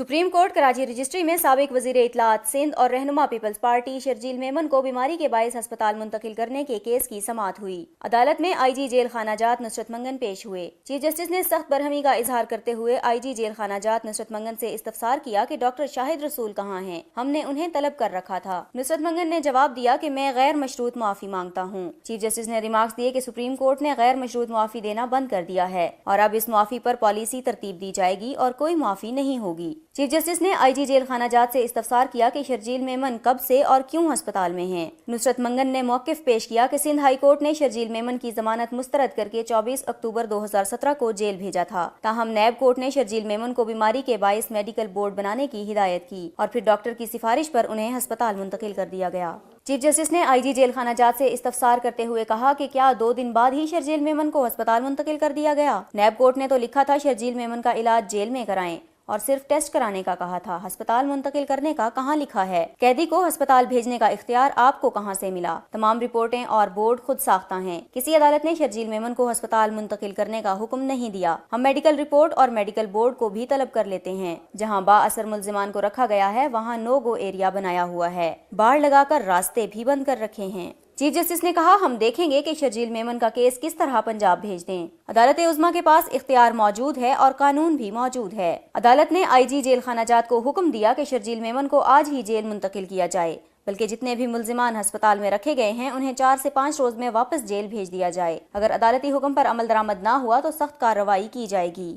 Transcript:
Supreme court Karachi registry में साबिक वजीर इत्तलात सिंध और रहनुमा पीपल्स पार्टी शर्जील मेमन को बीमारी के बायस अस्पताल मुंतकिल करने के केस की समाअत हुई। अदालत में IG जेल खाना जात नुसरत मंगन पेश हुए। चीफ जस्टिस ने सख्त बरहमी का इजहार करते हुए IG जेल खाना जात नुसरत मंगन से इस्तफसार किया कि डॉक्टर शाहिद रसूल कहाँ हैं, हमने उन्हें तलब कर रखा था। नुसरत मंगन ने जवाब दिया कि मैं गैर मशरूत मुआफी मांगता हूँ। चीफ जस्टिस ने रिमार्क्स दिए कि सुप्रीम कोर्ट ने गैर मशरूत मुआफी देना बंद कर दिया है और अब इस मुआफी पर पॉलिसी तरतीब दी जाएगी और कोई मुआफी नहीं होगी। चीफ जस्टिस ने IG जेल खाना जात से इस्तफसार किया कि शर्जील मेमन कब से और क्यों अस्पताल में हैं। नुसरत मंगन ने मौकिफ पेश किया कि सिंध हाई कोर्ट ने शर्जील मेमन की जमानत मुस्तरद करके 24 अक्टूबर 2017 को जेल भेजा था। ताहम नैब कोर्ट ने शर्जील मेमन को बीमारी के बायस मेडिकल बोर्ड बनाने की हिदायत की और फिर डॉक्टर की सिफारिश पर उन्हें अस्पताल मुंतकिल कर दिया गया। चीफ जस्टिस ने IG जेल खाना जात से इस्तफसार करते हुए कहा कि क्या 2 दिन बाद ही शर्जील मेमन को अस्पताल मुंतकिल कर दिया गया। नैब कोर्ट ने तो लिखा था शर्जील मेमन का इलाज जेल में कराएं और सिर्फ टेस्ट कराने का कहा था, अस्पताल मुंतकिल करने का कहाँ लिखा है। कैदी को अस्पताल भेजने का इख्तियार आपको कहाँ से मिला। तमाम रिपोर्टें और बोर्ड खुद साख्ता हैं। किसी अदालत ने शर्जील मेमन को अस्पताल मुंतकिल करने का हुक्म नहीं दिया। हम मेडिकल रिपोर्ट और मेडिकल बोर्ड को भी तलब कर लेते हैं। जहाँ बाअसर मुल्जिमान को रखा गया है वहाँ नो गो एरिया बनाया हुआ है, बाड़ लगाकर रास्ते भी बंद कर रखे हैं। चीफ जस्टिस ने कहा हम देखेंगे कि शर्जील मेमन का केस किस तरह पंजाब भेज दें। अदालत उज़्मा के पास इख्तियार मौजूद है और कानून भी मौजूद है। अदालत ने IG जेल खाना जात को हुक्म दिया कि शर्जील मेमन को आज ही जेल मुंतकिल किया जाए, बल्कि जितने भी मुल्जिमान अस्पताल में रखे गए हैं उन्हें 4 से 5 रोज में वापस जेल भेज दिया जाए। अगर अदालती हुक्म पर अमल दरामद ना हुआ तो सख्त कार्रवाई की जाएगी।